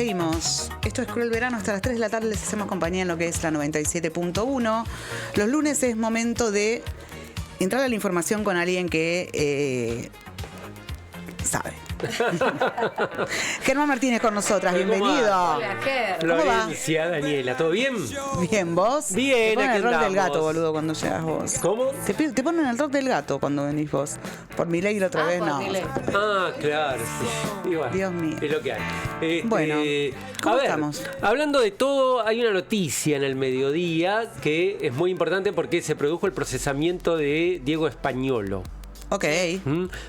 Seguimos. Esto es Cruel Verano. Hasta las 3 de la tarde les hacemos compañía en lo que es la 97.1. Los lunes es momento de entrar a la información con alguien que sabe. Germán Martínez con nosotras, bienvenido. Hola, Ger. Florencia, Daniela, ¿todo bien? Bien, ¿vos? Bien, te ponen aquí el rol del andamos. gato, boludo, cuando llegas vos. ¿Cómo? Te ponen el rol del gato cuando venís vos. Por Milei la otra vez, por no. Milei. Ah, claro, sí. Y bueno, Dios mío. es lo que hay. Bueno, ¿cómo a ver, estamos? Hablando de todo, hay una noticia en el mediodía que es muy importante porque se produjo el procesamiento de Diego Españolo. Ok.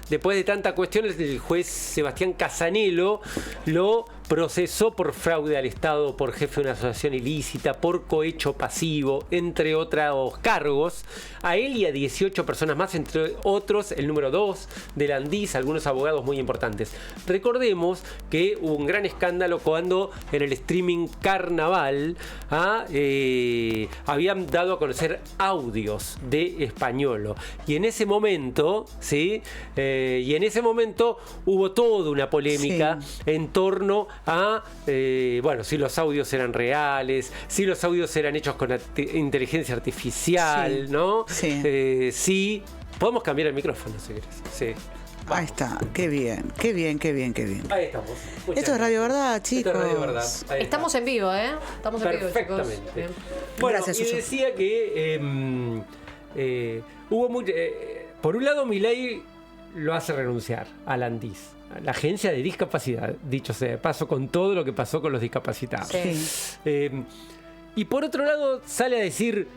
Después de tanta cuestión, el juez Sebastián Casanelo lo procesó por fraude al Estado, por jefe de una asociación ilícita, por cohecho pasivo, entre otros cargos. A él y a 18 personas más, entre otros el número 2 del Andís, algunos abogados muy importantes. Recordemos que hubo un gran escándalo cuando en el streaming Carnaval habían dado a conocer audios de Españolo. Y en ese momento, ¿sí? Hubo toda una polémica en torno a, si los audios eran reales, si los audios eran hechos con inteligencia artificial, Sí. ¿no? Sí. Sí. Podemos cambiar el micrófono, si querés. Sí. Ahí está, qué bien, qué bien, qué bien, qué bien. Ahí estamos. Esto es Radio Verdad, chicos. Esto es Radio Verdad. Ahí Estamos en vivo, ¿eh? Estamos en vivo, chicos. Perfectamente. Bien. Bueno, Gracias, y Suso. decía que hubo mucho. Por un lado, Milei lo hace renunciar al Andís, a la agencia de discapacidad, dicho sea de paso, con todo lo que pasó con los discapacitados. Sí. Y por otro lado, sale a decir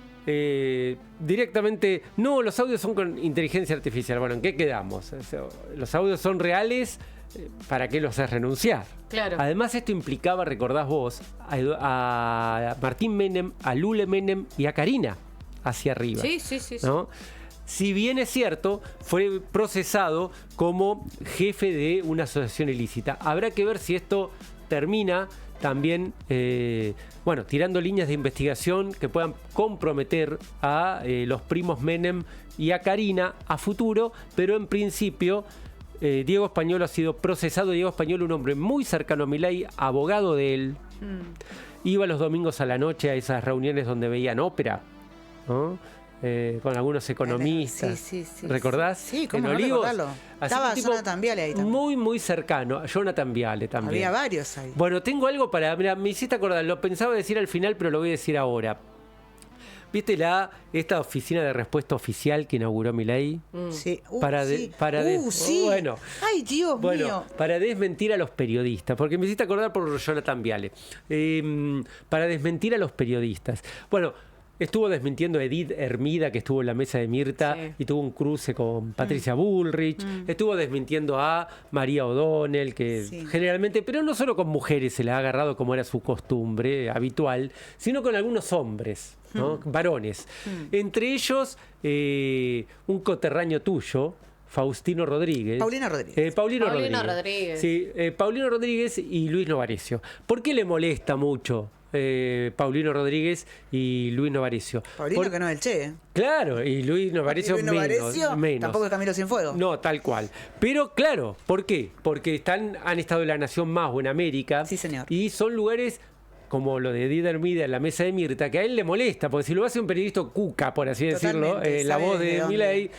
directamente: no, los audios son con inteligencia artificial. Bueno, ¿en qué quedamos? O sea, los audios son reales. ¿Para qué los haces renunciar? Claro. Además, esto implicaba, recordás vos, a Martín Menem, a Lule Menem y a Karina hacia arriba. Sí. ¿No? Si bien es cierto, fue procesado como jefe de una asociación ilícita. Habrá que ver si esto termina también, tirando líneas de investigación que puedan comprometer a los primos Menem y a Karina a futuro, pero en principio Diego Españolo ha sido procesado. Diego Españolo, un hombre muy cercano a Milei, abogado de él. Iba los domingos a la noche a esas reuniones donde veían ópera, ¿no? Con algunos economistas. Sí. ¿Recordás? Sí, cómo en no Olivos. recordarlo. Así Estaba un tipo Jonathan Viale ahí también. muy, muy cercano. Jonathan Viale también. Había varios ahí. Bueno, tengo algo para... Mira, me hiciste acordar, lo pensaba decir al final, pero lo voy a decir ahora. ¿Viste esta oficina de respuesta oficial que inauguró Milei? Sí. Sí. Bueno, Ay, Dios mío. para desmentir a los periodistas, porque me hiciste acordar por Jonathan Viale. Para desmentir a los periodistas. Bueno, estuvo desmintiendo a Edith Hermida, que estuvo en la mesa de Mirta, Sí. y tuvo un cruce con Patricia Bullrich. Estuvo desmintiendo a María O'Donnell, que generalmente, pero no solo con mujeres se la ha agarrado como era su costumbre habitual, sino con algunos hombres, ¿no? Varones. Entre ellos, un coterráneo tuyo, Faustino Rodríguez. Paulino Rodríguez. Paulino Paulino Rodríguez. Rodríguez. Sí, Paulino Rodríguez y Luis Novarecio. ¿Por qué le molesta mucho Paulino Rodríguez y Luis Novarecio? Paulino que no es el Che. Claro, y Luis Novarecio menos. Tampoco es Camilo Cienfuegos. No, tal cual. Pero claro, ¿por qué? Porque han estado en La Nación Más o en América. Sí, señor. Y son lugares como lo de Edith Hermida en la mesa de Mirta, que a él le molesta, porque si lo hace un periodista cuca, por así decirlo, Totalmente, la sabe voz de de dónde. Milei,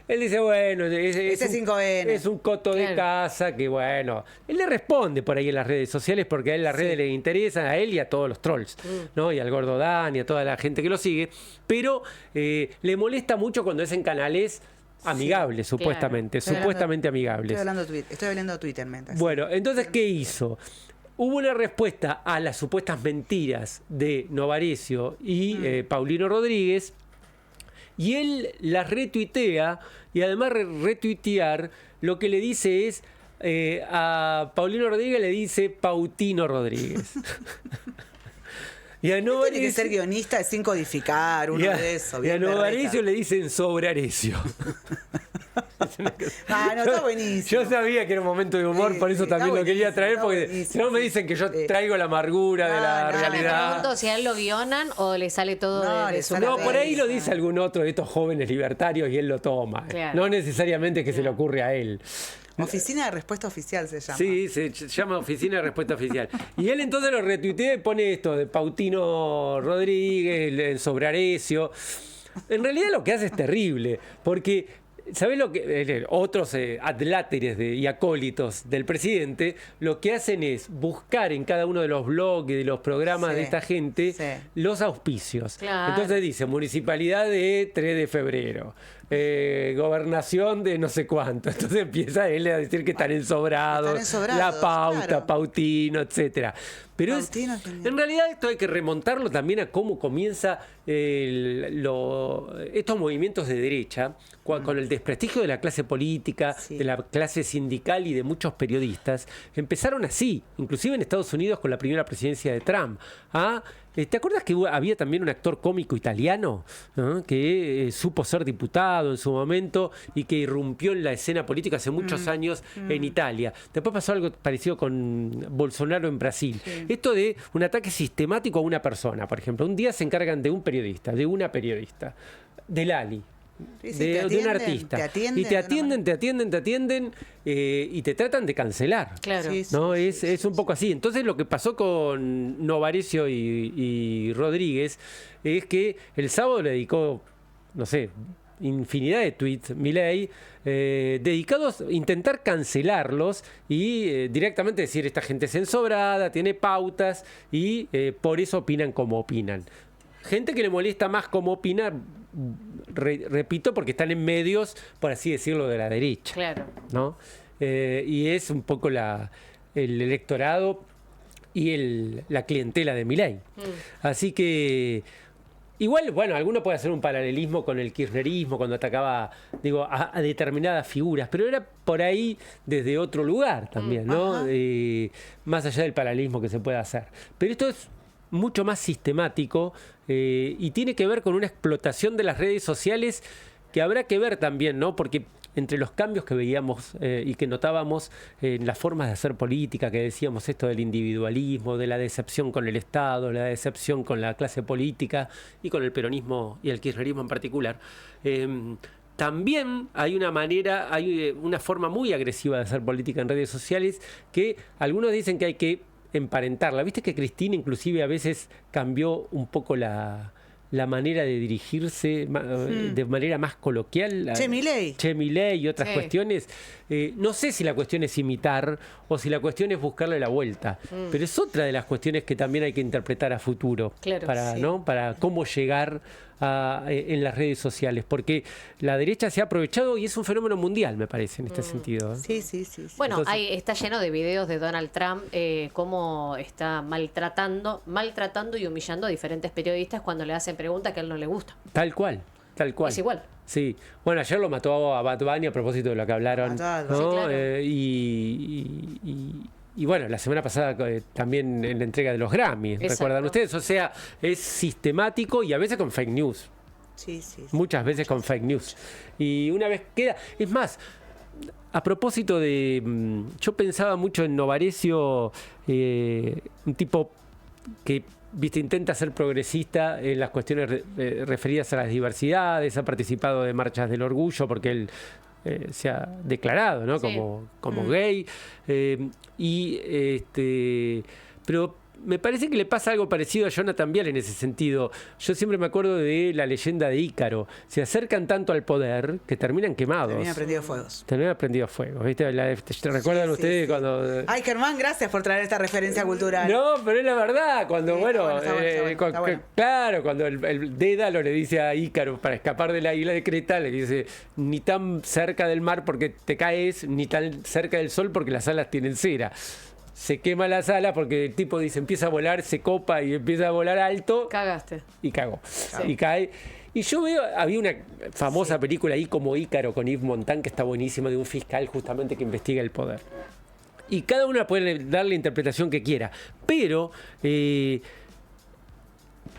él dice, bueno, Ese es 5N. es un coto de Claro. casa, que bueno, él le responde por ahí en las redes sociales, porque a él las redes le interesan, a él y a todos los trolls, ¿no? Y al Gordo Dan y a toda la gente que lo sigue, pero le molesta mucho cuando es en canales amigables, supuestamente, Estoy supuestamente hablando- amigables. Estoy hablando Twitter, mientras. Bueno, entonces, ¿qué hizo? Hubo una respuesta a las supuestas mentiras de Novarecio y Paulino Rodríguez, y él las retuitea, y además retuitear, lo que le dice es, a Paulino Rodríguez le dice Pautino Rodríguez. Y a Tiene que ser guionista sin codificar, uno de esos. y a bien Novarecio berreta. le dicen Sobrarecio. Ah, no, está buenísimo. Yo sabía que era un momento de humor, Sí, por eso sí, también está lo quería traer, buenísimo, porque está buenísimo, si no me sí. dicen que yo Sí. traigo la amargura de la No, no, Me realidad. pregunto si a él lo guionan o le sale todo No, de le su sale No, por ahí lo Cabeza. dice algún otro de estos jóvenes libertarios y él lo toma. Claro. No necesariamente que se le ocurre a él. Oficina de Respuesta Oficial se llama. Sí, se llama Oficina de Respuesta Oficial. Y él entonces lo retuitea y pone esto de Pautino Rodríguez, sobre Arecio. En realidad lo que hace es terrible, porque ¿sabés lo que otros adláteres y acólitos del presidente lo que hacen es buscar en cada uno de los blogs y de los programas de esta gente los auspicios? Claro. Entonces dice municipalidad de 3 de febrero, gobernación de no sé cuánto. Entonces empieza él a decir que están ensobrados, la pauta, claro. Pautino, etcétera. Pero en realidad esto hay que remontarlo también a cómo comienza estos movimientos de derecha, con el desprestigio de la clase política, de la clase sindical y de muchos periodistas. Empezaron así, inclusive en Estados Unidos con la primera presidencia de Trump. ¿Te acuerdas que había también un actor cómico italiano, ¿no?, que supo ser diputado en su momento y que irrumpió en la escena política hace muchos años en Italia? Después pasó algo parecido con Bolsonaro en Brasil. Sí. Esto de un ataque sistemático a una persona, por ejemplo. Un día se encargan de un periodista, de una periodista, de Lali. De un artista. Y te atienden y te tratan de cancelar. Claro. ¿No? Es un poco así. Entonces lo que pasó con Novarecio y Rodríguez es que el sábado le dedicó, no sé, infinidad de tweets, Milei, dedicados a intentar cancelarlos y directamente decir: esta gente es ensobrada, tiene pautas y por eso opinan como opinan. Gente que le molesta más cómo opinar, repito, porque están en medios, por así decirlo, de la derecha. Claro. ¿No? Y es un poco el electorado y la clientela de Milei. Así que igual, bueno, alguno puede hacer un paralelismo con el kirchnerismo cuando atacaba, digo, a determinadas figuras, pero era por ahí desde otro lugar también, ¿no? Más allá del paralelismo que se puede hacer. Pero esto es mucho más sistemático y tiene que ver con una explotación de las redes sociales que habrá que ver también, ¿no? Porque entre los cambios que veíamos y que notábamos en las formas de hacer política, que decíamos esto del individualismo, de la decepción con el Estado, la decepción con la clase política y con el peronismo y el kirchnerismo en particular, también hay una forma muy agresiva de hacer política en redes sociales que algunos dicen que hay que emparentarla. ¿Viste que Cristina inclusive a veces cambió un poco la manera de dirigirse de manera más coloquial? Che Milei y otras cuestiones. No sé si la cuestión es imitar o si la cuestión es buscarle la vuelta, pero es otra de las cuestiones que también hay que interpretar a futuro, claro, para cómo llegar en las redes sociales, porque la derecha se ha aprovechado y es un fenómeno mundial, me parece, en este sentido. Sí. Bueno, entonces, está lleno de videos de Donald Trump, cómo está maltratando y humillando a diferentes periodistas cuando le hacen preguntas que a él no le gusta. Tal cual. Es igual. Sí. Bueno, ayer lo mató a Bad Bunny a propósito de lo que hablaron, ¿no? Sí, claro. Y bueno, la semana pasada también en la entrega de los Grammy, ¿recuerdan ustedes? O sea, es sistemático y a veces con fake news. Sí. Muchas veces con fake news. Y una vez queda... Es más, a propósito de... Yo pensaba mucho en Novarecio, un tipo que intenta ser progresista en las cuestiones referidas a las diversidades, ha participado de marchas del orgullo porque él se ha declarado, ¿no? como gay, pero me parece que le pasa algo parecido a Jonathan Vial en ese sentido. Yo siempre me acuerdo de la leyenda de Ícaro. Se acercan tanto al poder que terminan quemados. Terminan prendidos fuegos. ¿Viste? ¿Recuerdan ustedes cuando...? Ay, Germán, gracias por traer esta referencia cultural. No, pero es la verdad. Cuando, está bueno. Claro, cuando el Dédalo le dice a Ícaro, para escapar de la isla de Creta, le dice: ni tan cerca del mar porque te caes, ni tan cerca del sol porque las alas tienen cera. Se quema las alas porque el tipo dice, empieza a volar, se copa y empieza a volar alto. Cagaste. Y cagó. Y cae. Y yo veo, había una famosa película ahí como Ícaro con Yves Montand, que está buenísima, de un fiscal justamente que investiga el poder. Y cada uno puede darle la interpretación que quiera. Pero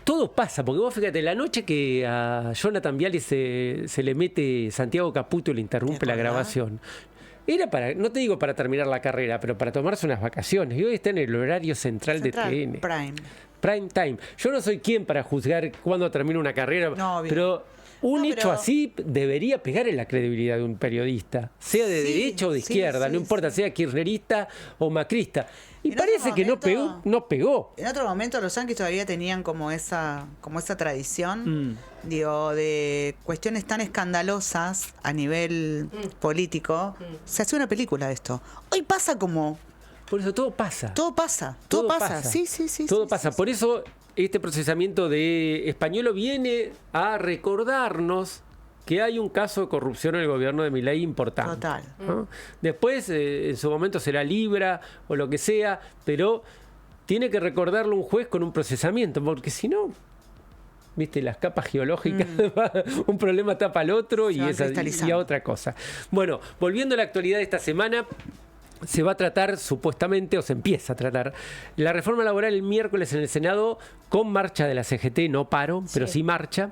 todo pasa, porque vos fíjate, la noche que a Jonathan Viale se le mete Santiago Caputo y le interrumpe la grabación. Era para, no te digo para terminar la carrera, pero para tomarse unas vacaciones. Y hoy está en el horario central de TN. Prime. prime time. Yo no soy quien para juzgar cuándo termina una carrera, No, obvio. pero un No, hecho pero- así debería pegar en la credibilidad de un periodista, sea de Sí, derecha o de sí, izquierda, sí, no importa, sí. sea kirchnerista o macrista. Y En otro parece que momento- no pegó. En otro momento los yanquis todavía tenían como esa tradición, digo, de cuestiones tan escandalosas a nivel político. Se hace una película de esto. Hoy pasa como... Por eso todo pasa. Todo pasa. Sí. Todo sí, pasa. sí, Por eso este procesamiento de Españolo viene a recordarnos que hay un caso de corrupción en el gobierno de Milei importante. Total. ¿no? Después, en su momento será Libra o lo que sea, pero tiene que recordarlo un juez con un procesamiento, porque si no, viste, las capas geológicas, un problema tapa al otro Se van y cristalizando. a otra cosa. Bueno, volviendo a la actualidad de esta semana. Se va a tratar, supuestamente, o se empieza a tratar, la reforma laboral el miércoles en el Senado con marcha de la CGT, no paro, pero sí marcha.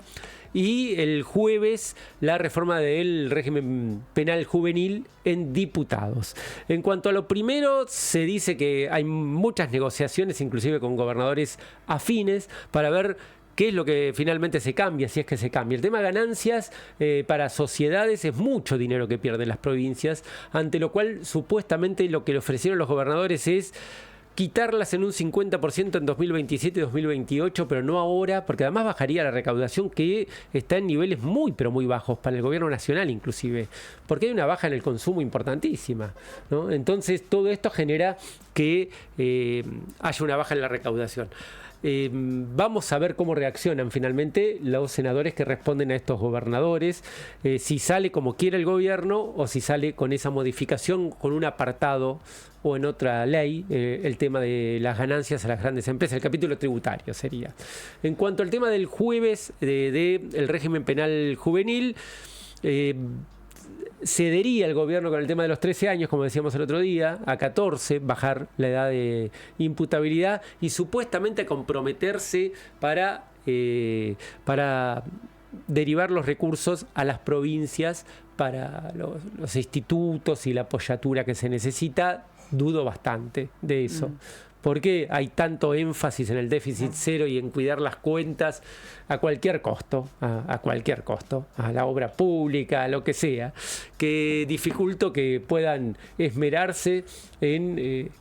Y el jueves la reforma del régimen penal juvenil en diputados. En cuanto a lo primero, se dice que hay muchas negociaciones, inclusive con gobernadores afines, para ver qué es lo que finalmente se cambia, si es que se cambia. El tema de ganancias para sociedades es mucho dinero que pierden las provincias, ante lo cual supuestamente lo que le ofrecieron los gobernadores es quitarlas en un 50% en 2027 y 2028, pero no ahora, porque además bajaría la recaudación que está en niveles muy, pero muy bajos para el gobierno nacional inclusive, porque hay una baja en el consumo importantísima, ¿no? Entonces todo esto genera que haya una baja en la recaudación. Vamos a ver cómo reaccionan finalmente los senadores que responden a estos gobernadores, si sale como quiere el gobierno o si sale con esa modificación, con un apartado o en otra ley, el tema de las ganancias a las grandes empresas, el capítulo tributario sería. En cuanto al tema del jueves del régimen penal juvenil, cedería el gobierno con el tema de los 13 años, como decíamos el otro día, a 14, bajar la edad de imputabilidad y supuestamente comprometerse para derivar los recursos a las provincias para los institutos y la apoyatura que se necesita. Dudo bastante de eso. ¿Por qué hay tanto énfasis en el déficit cero y en cuidar las cuentas a cualquier costo, a cualquier costo, a la obra pública, a lo que sea, que dificulta que puedan esmerarse en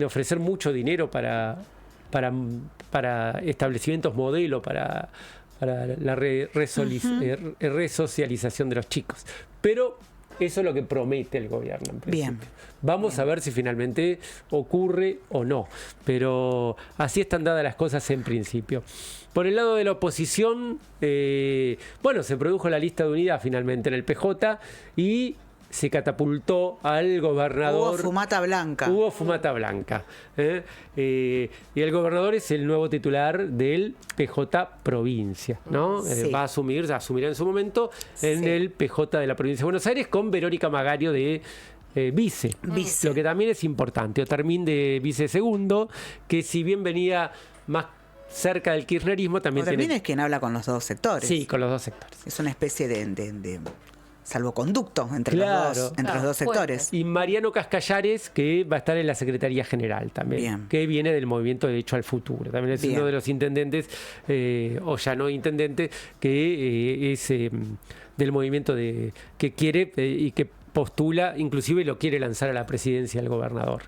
ofrecer mucho dinero para establecimientos modelo, para la resocialización de los chicos? Pero eso es lo que promete el gobierno en principio. Bien. Vamos a ver si finalmente ocurre o no. Pero así están dadas las cosas en principio. Por el lado de la oposición, se produjo la lista de unidad finalmente en el PJ y se catapultó al gobernador. Hubo fumata blanca. Y el gobernador es el nuevo titular del PJ provincia, ¿no? Sí. Asumirá en su momento en Sí. el PJ de la provincia de Buenos Aires con Verónica Magario de vice. Lo que también es importante. Otermín de vice segundo, que si bien venía más cerca del kirchnerismo, también Otermín tiene... es quien habla con los dos sectores. Sí, con los dos sectores. Es una especie de salvoconducto entre, Claro. los dos sectores. Y Mariano Cascallares, que va a estar en la Secretaría General también, Bien. que viene del Movimiento de Derecho al Futuro. También es Bien. uno de los intendentes, o ya no intendente, que es del movimiento que quiere y que postula, inclusive lo quiere lanzar a la presidencia del gobernador.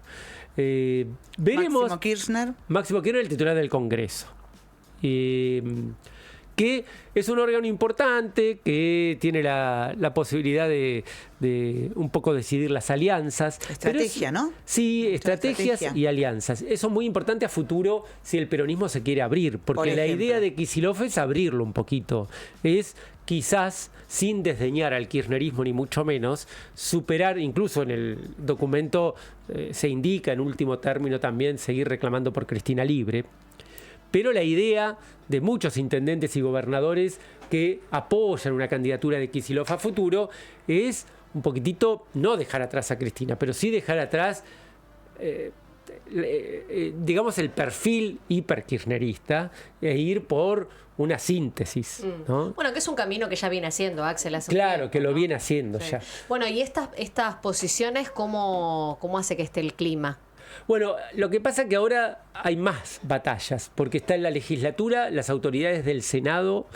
Veremos. Máximo Kirchner. El titular del Congreso. Que es un órgano importante, que tiene la posibilidad de un poco decidir las alianzas. Estrategia, ¿no? Sí, estrategias estrategia. y alianzas. Eso es muy importante a futuro si el peronismo se quiere abrir, porque Por la ejemplo. idea de Kicillof es abrirlo un poquito. Es quizás, sin desdeñar al kirchnerismo ni mucho menos, superar, incluso en el documento se indica en último término también, seguir reclamando por Cristina Libre. Pero la idea de muchos intendentes y gobernadores que apoyan una candidatura de Kicillof a futuro es un poquitito no dejar atrás a Cristina, pero sí dejar atrás, digamos, el perfil hiperkirchnerista e ir por una síntesis, ¿no? Bueno, que es un camino que ya viene haciendo Axel hace un Claro, tiempo, que lo ¿no? viene haciendo Sí. ya. Bueno, y estas posiciones, ¿cómo hace que esté el clima? Bueno, lo que pasa es que ahora hay más batallas, porque está en la legislatura, las autoridades del Senado,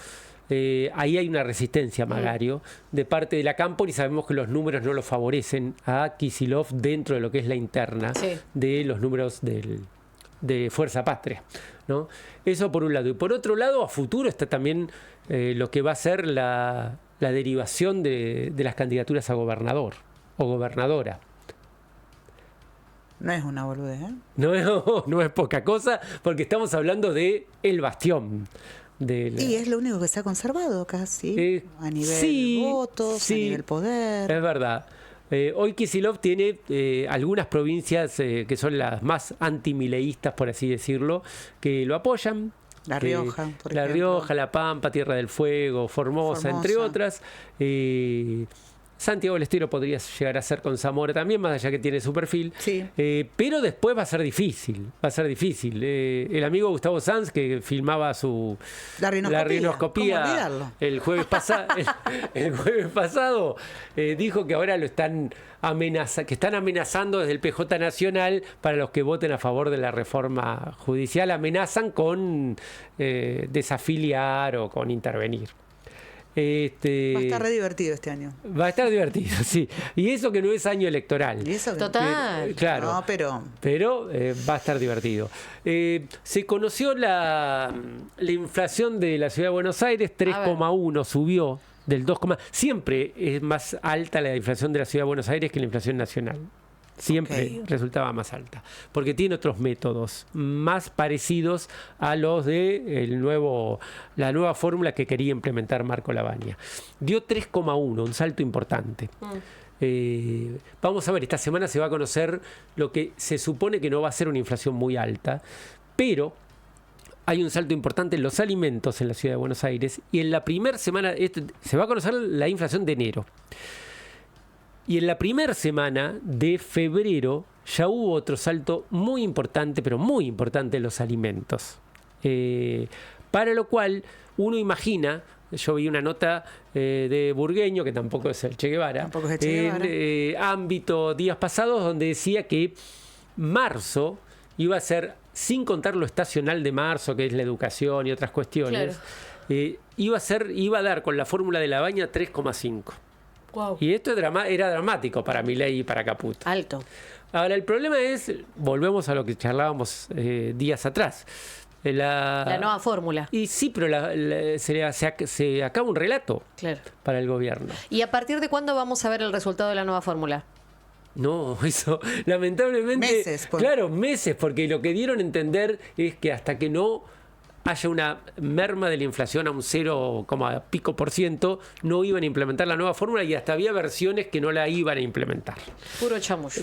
ahí hay una resistencia, Magario, de parte de la Cámpora, y sabemos que los números no lo favorecen a Kicillof dentro de lo que es la interna de los números de Fuerza Patria, ¿no? Eso por un lado. Y por otro lado, a futuro está también lo que va a ser la derivación de las candidaturas a gobernador o gobernadora. No es una boludez, ¿eh? No es poca cosa, porque estamos hablando de el bastión. Y es lo único que se ha conservado casi, a nivel votos, a nivel poder. Es verdad. Hoy Kicillof tiene algunas provincias que son las más antimileístas, por así decirlo, que lo apoyan. La Rioja, por La ejemplo. Rioja, La Pampa, Tierra del Fuego, Formosa. Entre otras. Santiago del Estero podría llegar a ser con Zamora también, más allá que tiene su perfil. Sí. Pero después va a ser difícil. El amigo Gustavo Sanz, que filmaba la rinoscopía ¿Cómo olvidarlo? El jueves pasado, dijo que ahora lo están amenazando desde el PJ Nacional para los que voten a favor de la reforma judicial. Amenazan con desafiliar o con intervenir. Va a estar re divertido este año. Va a estar divertido, sí. Y eso que no es año electoral. ¿Y eso? Total. Claro. No, pero va a estar divertido. Se conoció la inflación de la Ciudad de Buenos Aires, 3,1 subió del 2, siempre es más alta la inflación de la Ciudad de Buenos Aires que la inflación nacional. Siempre resultaba más alta, porque tiene otros métodos más parecidos a los de la nueva fórmula que quería implementar Marco Lavagna. Dio 3,1, un salto importante. Vamos a ver, esta semana se va a conocer lo que se supone que no va a ser una inflación muy alta, pero hay un salto importante en los alimentos en la Ciudad de Buenos Aires, y en la primera semana se va a conocer la inflación de enero. Y en la primera semana de febrero ya hubo otro salto muy importante, pero muy importante en los alimentos. Para lo cual uno imagina, yo vi una nota de Burgueño, que tampoco es el Che Guevara, en ámbito días pasados, donde decía que marzo iba a ser, sin contar lo estacional de marzo, que es la educación y otras cuestiones, iba a dar con la fórmula de Lavagna 3,5. Wow. Y esto era dramático para Milei y para Caputo. Alto. Ahora, el problema es, volvemos a lo que charlábamos días atrás. La nueva fórmula. Y sí, pero se acaba un relato para el gobierno. ¿Y a partir de cuándo vamos a ver el resultado de la nueva fórmula? No, eso, lamentablemente. Meses. Claro, meses, porque lo que dieron a entender es que hasta que no haya una merma de la inflación a un 0, pico %, no iban a implementar la nueva fórmula, y hasta había versiones que no la iban a implementar. Puro chamullo.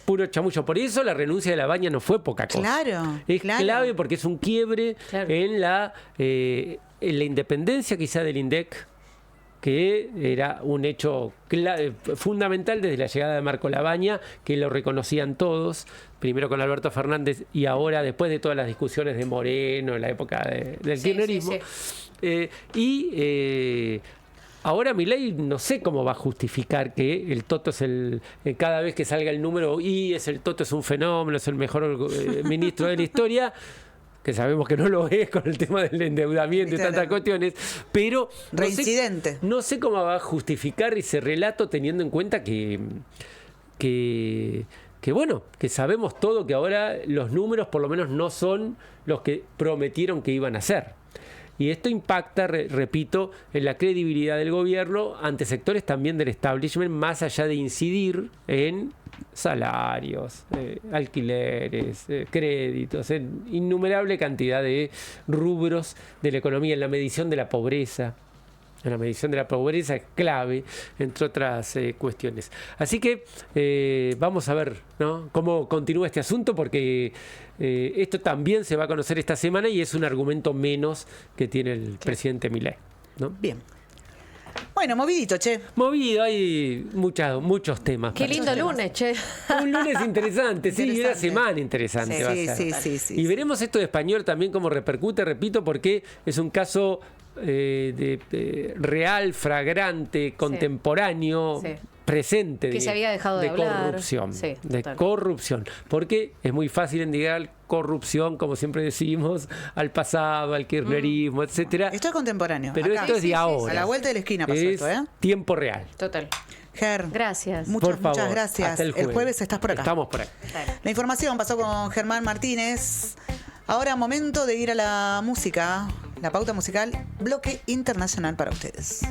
Puro chamullo. Por eso la renuncia de Lavagna no fue poca cosa. Claro. Es clave porque es un quiebre en la independencia quizá del INDEC, que era un hecho fundamental desde la llegada de Marco Lavagna, que lo reconocían todos, primero con Alberto Fernández y ahora después de todas las discusiones de Moreno en la época del kirchnerismo. Ahora Milei no sé cómo va a justificar que el Toto es cada vez que salga el número el Toto es un fenómeno, es el mejor ministro de la historia, que sabemos que no lo es con el tema del endeudamiento y tantas cuestiones, pero reincidente. No sé cómo va a justificar ese relato, teniendo en cuenta que sabemos todo, que ahora los números por lo menos no son los que prometieron que iban a ser. Y esto impacta, repito, en la credibilidad del gobierno ante sectores también del establishment, más allá de incidir en salarios, alquileres, créditos, en innumerable cantidad de rubros de la economía, en la medición de la pobreza. La medición de la pobreza es clave, entre otras cuestiones. Así que vamos a ver, ¿no?, cómo continúa este asunto, porque esto también se va a conocer esta semana y es un argumento menos que tiene el presidente Milei, ¿no? Bien. Bueno, movidito, che. Movido, hay muchos temas. Qué lindo lunes, che. Un lunes interesante, sí, y una semana interesante va a ser. Sí. Y veremos esto de Español también cómo repercute, repito, porque es un caso real, fragrante, contemporáneo, Sí. presente Que se había dejado de hablar. corrupción. Sí, De total. corrupción. Porque es muy fácil indicar corrupción, como siempre decimos, al pasado, al kirchnerismo, etcétera. Esto es contemporáneo. Pero acá. esto es de ahora. A la vuelta de la esquina pasó es esto, ¿eh? tiempo real. Total. Ger, Gracias. muchas, Por favor, muchas gracias. hasta el jueves estás por acá. Estamos por acá. Dale. La información pasó con Germán Martínez. Ahora momento de ir a la música, la pauta musical, bloque internacional para ustedes.